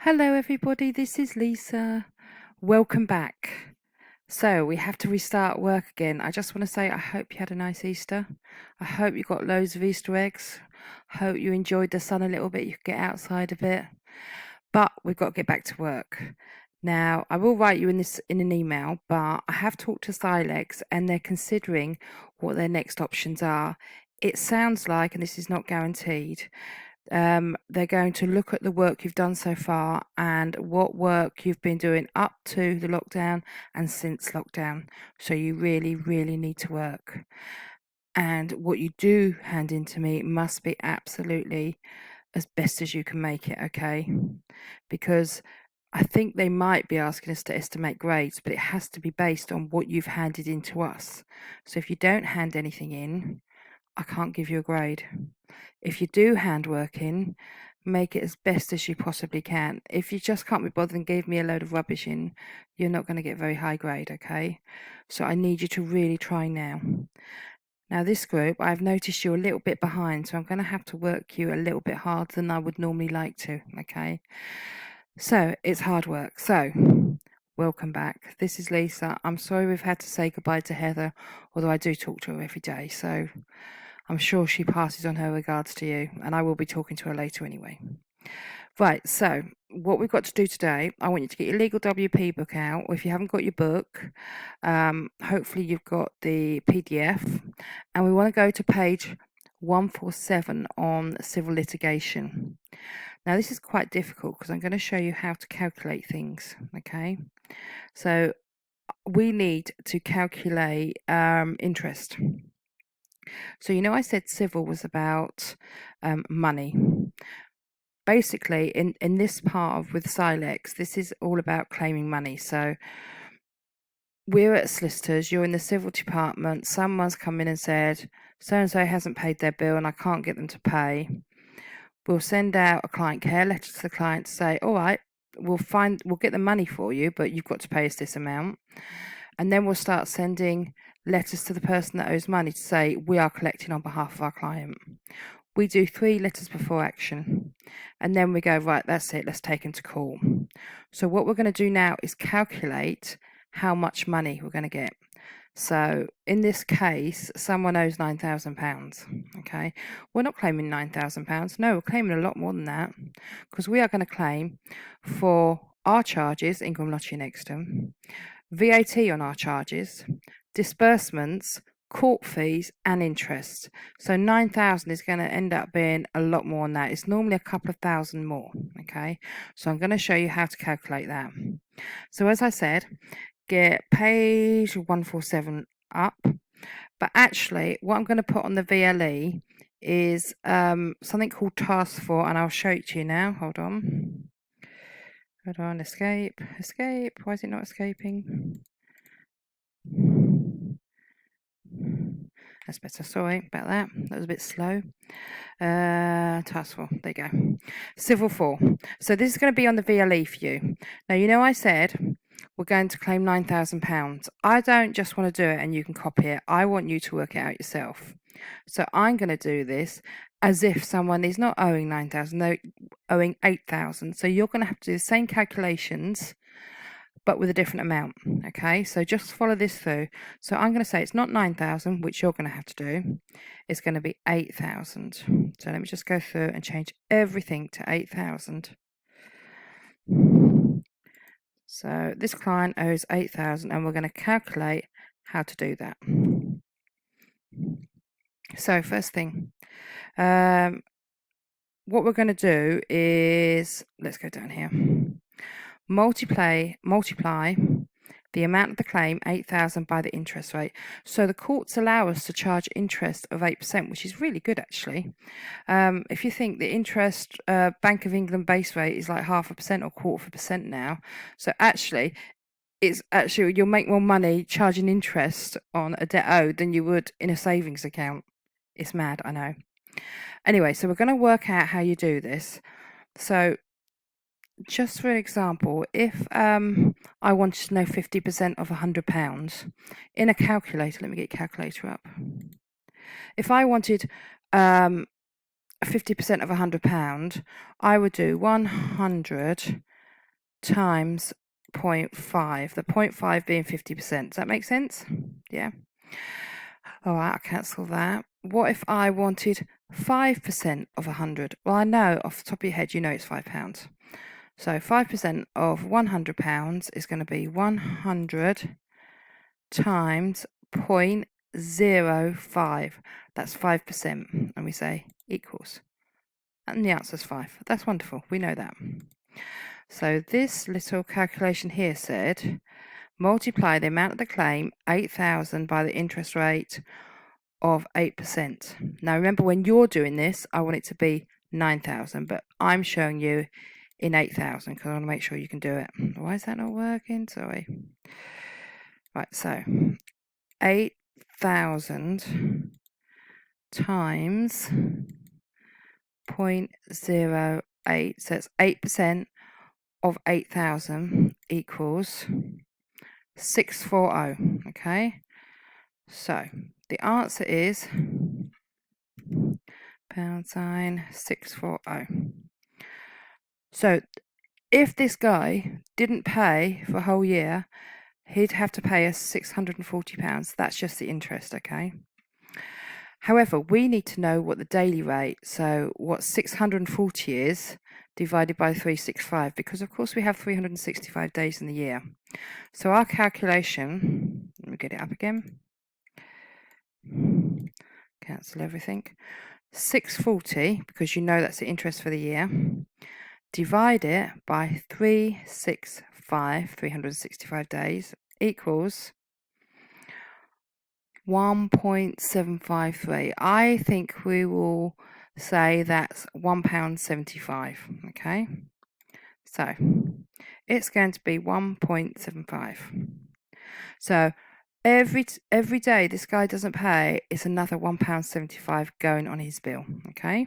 Hello everybody, this is Lisa. Welcome back. So we have to restart work again. I just want to say I hope you had a nice Easter. I hope you got loads of Easter eggs. Hope you enjoyed the sun a little bit, you could get outside a bit. But we've got to get back to work. Now, I will write you in an email, but I have talked to Silex and they're considering what their next options are. It sounds like, and this is not guaranteed, they're going to look at the work you've done so far and what work you've been doing up to the lockdown and since lockdown. So you really need to work. And what you do hand in to me must be absolutely as best as you can make it, okay? Because I think they might be asking us to estimate grades, but it has to be based on what you've handed in to us. So if you don't hand anything in, I can't give you a grade. If you do hand work in, make it as best as you possibly can. If you just can't be bothered and gave me a load of rubbish in, you're not going to get very high grade, okay? So I need you to really try now. Now this group, I've noticed you're a little bit behind, so I'm going to have to work you a little bit harder than I would normally like to, okay? So it's hard work. So welcome back. This is Lisa. I'm sorry we've had to say goodbye to Heather, although I do talk to her every day, so I'm sure she passes on her regards to you, and I will be talking to her later anyway. Right, so what we've got to do today, I want you to get your legal WP book out, or if you haven't got your book, hopefully you've got the PDF, and we want to go to page 147 on civil litigation. Now this is quite difficult because I'm going to show you how to calculate things, okay? So we need to calculate interest. So I said civil was about money. Basically, in this part of with Silex, this is all about claiming money. So we're at solicitors, you're in the civil department, someone's come in and said, so-and-so hasn't paid their bill and I can't get them to pay. We'll send out a client care letter to the client to say, all right, we'll get the money for you, but you've got to pay us this amount. And then we'll start sending letters to the person that owes money to say, we are collecting on behalf of our client. We do 3 letters before action. And then we go, right, that's it, let's take him to court. So what we're going to do now is calculate how much money we're going to get. So in this case, someone owes £9,000, okay? We're not claiming £9,000. No, we're claiming a lot more than that because we are going to claim for our charges, Ingram, Lottie and Exton, VAT on our charges, disbursements, court fees and interest. So 9,000 is going to end up being a lot more than that. It's normally a couple of thousand more, okay? So I'm going to show you how to calculate that. So as I said, get page 147 up, but actually what I'm going to put on the VLE is something called task 4, and I'll show it to you now. Hold on, escape, why is it not escaping? That's better, sorry about that, that was a bit slow. Task 4, there you go, civil 4. So this is going to be on the VLE for you. Now I said we're going to claim £9,000. I don't just want to do it and you can copy it. I want you to work it out yourself. So I'm going to do this as if someone is not owing 9,000, they're owing 8,000. So you're going to have to do the same calculations, but with a different amount. Okay, so just follow this through. So I'm going to say it's not 9,000, which you're going to have to do. It's going to be 8,000. So let me just go through and change everything to 8,000. So this client owes 8,000 and we're going to calculate how to do that. So first thing, what we're going to do is, let's go down here, multiply the amount of the claim, 8,000, by the interest rate. So the courts allow us to charge interest of 8%, which is really good actually. If you think the interest Bank of England base rate is like 0.5% or 0.25% now, so actually you'll make more money charging interest on a debt owed than you would in a savings account. It's mad, I know. Anyway, so we're going to work out how you do this. So just for an example, if I wanted to know 50% of £100 in a calculator, let me get a calculator up. If I wanted 50% of £100, I would do 100 times 0.5, the 0.5 being 50%. Does that make sense? Yeah. All right, I'll cancel that. What if I wanted 5% of 100? Well, I know off the top of your head, you know it's £5. So 5% of £100 is going to be 100 times 0.05. That's 5%. And we say equals. And the answer is 5. That's wonderful. We know that. So this little calculation here said, multiply the amount of the claim, 8,000, by the interest rate of 8%. Now remember, when you're doing this, I want it to be 9,000, but I'm showing you in 8,000 because I want to make sure you can do it. Why is that not working? Sorry. Right, so 8,000 times 0.08, so it's 8% of 8,000 equals 640. Okay, so the answer is £640. So if this guy didn't pay for a whole year, he'd have to pay us £640. That's just the interest, okay? However, we need to know what the daily rate, so what 640 is divided by 365, because of course we have 365 days in the year. So our calculation, let me get it up again, cancel everything, 640, because you know that's the interest for the year, divide it by 365 days, equals 1.753. I think we will say that's £1.75. Okay, so it's going to be 1.75. So every day this guy doesn't pay, it's another £1.75 going on his bill. Okay,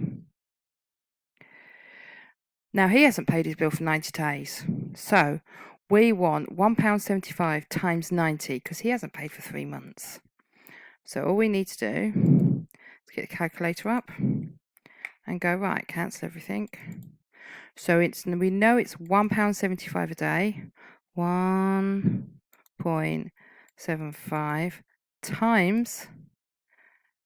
now he hasn't paid his bill for 90 days, so we want £1.75 times 90 because he hasn't paid for 3 months. So all we need to do is get the calculator up and go, right, cancel everything. So we know it's £1.75 a day, 1.75 times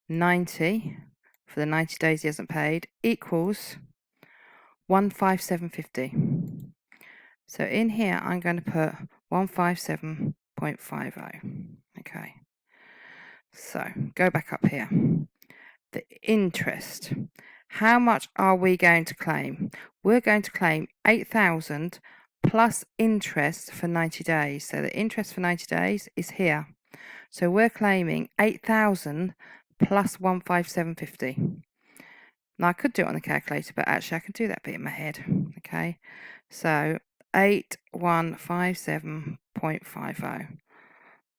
90 for the 90 days he hasn't paid equals 157.50. So in here I'm going to put 157.50. Okay. So go back up here. The interest. How much are we going to claim? We're going to claim 8,000 plus interest for 90 days. So the interest for 90 days is here. So we're claiming 8,000 plus 157.50. Now I could do it on the calculator, but actually I can do that bit in my head. Okay. So 8157.50.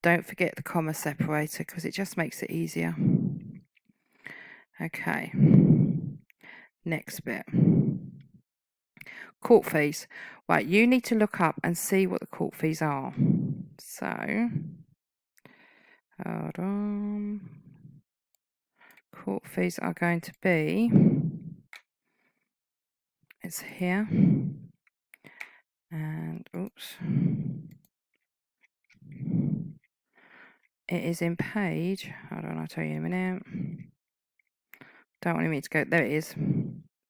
Don't forget the comma separator because it just makes it easier. Okay, next bit. Court fees. Right, you need to look up and see what the court fees are. So, hold on. Court fees are going to be, it's here. And, oops. It is in page, hold on, I'll tell you in a minute. Don't want me to go, there it is,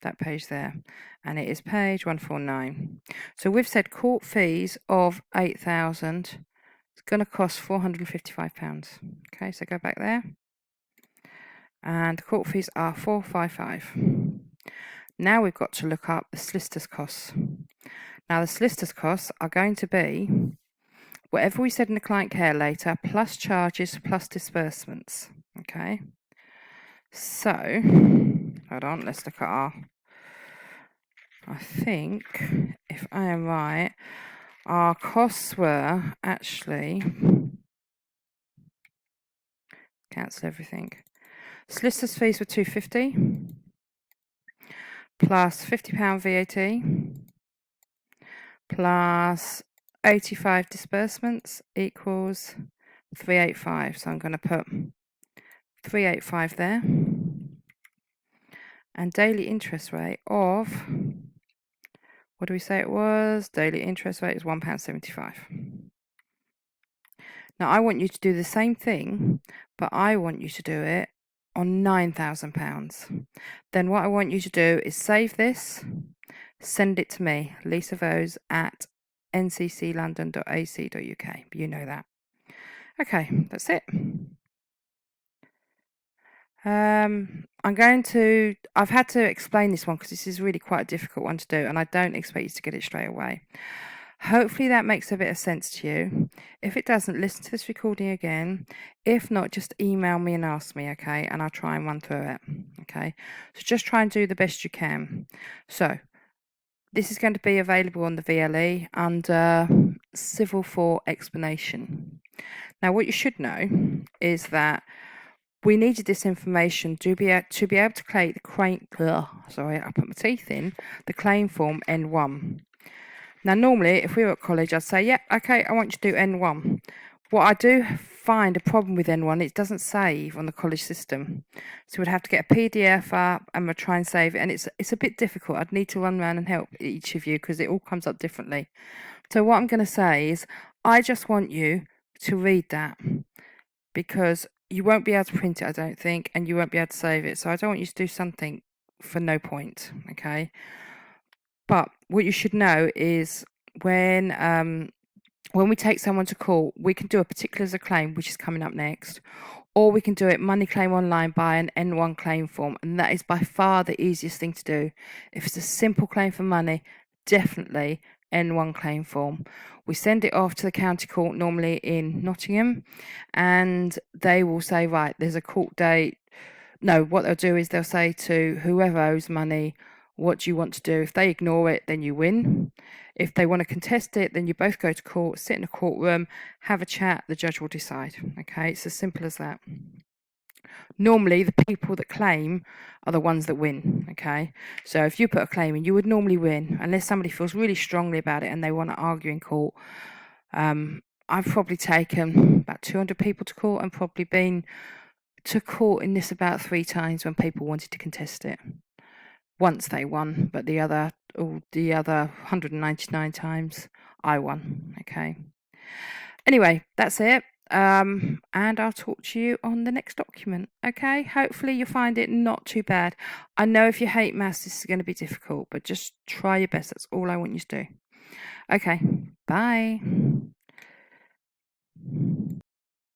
that page there, and it is page 149. So we've said court fees of 8,000, it's going to cost £455. Okay, so go back there, and the court fees are 455. Now we've got to look up the solicitors costs. Now the solicitors costs are going to be whatever we said in the client care later, plus charges, plus disbursements. Okay, so hold on, let's look at I think, if I am right, our costs were actually, cancel everything, solicitors fees were £250 plus £50 VAT plus 85 disbursements equals 385. So I'm going to put 385 there, and daily interest rate of what do we say it was? Daily interest rate is £1.75. Now, I want you to do the same thing, but I want you to do it on £9,000. Then what I want you to do is save this, send it to me, Lisa Vose at ncclondon.ac.uk. You know that. Okay, that's it. I've had to explain this one because this is really quite a difficult one to do, and I don't expect you to get it straight away. Hopefully that makes a bit of sense to you. If it doesn't, listen to this recording again. If not, just email me and ask me, okay? And I'll try and run through it, okay? So just try and do the best you can. So this is going to be available on the VLE under Civil 4 Explanation. Now, what you should know is that we needed this information to be able to create the claim. Sorry, I put my teeth in. The claim form N1. Now, normally, if we were at college, I'd say, yeah, okay, I want you to do N1. What I do find a problem with N1, it doesn't save on the college system. So we'd have to get a PDF up and we'd try and save it. And it's a bit difficult. I'd need to run around and help each of you because it all comes up differently. So what I'm going to say is, I just want you to read that because you won't be able to print it, I don't think, and you won't be able to save it. So I don't want you to do something for no point, okay? But what you should know is when we take someone to court, we can do a particulars of claim, which is coming up next, or we can do it money claim online by an N1 claim form, and that is by far the easiest thing to do. If it's a simple claim for money, definitely N1 claim form. We send it off to the county court, normally in Nottingham, and they will say, right, there's a court date. No, what they'll do is they'll say to whoever owes money, what do you want to do? If they ignore it, then you win. If they want to contest it, then you both go to court, sit in a courtroom, have a chat, the judge will decide. Okay, it's as simple as that. Normally, the people that claim are the ones that win, okay? So if you put a claim in, you would normally win, unless somebody feels really strongly about it and they want to argue in court. I've probably taken about 200 people to court and probably been to court in this about 3 times when people wanted to contest it. Once they won, but the other 199 times I won. Okay. Anyway, that's it. And I'll talk to you on the next document. Okay. Hopefully you'll find it not too bad. I know if you hate maths, this is going to be difficult, but just try your best. That's all I want you to do. Okay. Bye.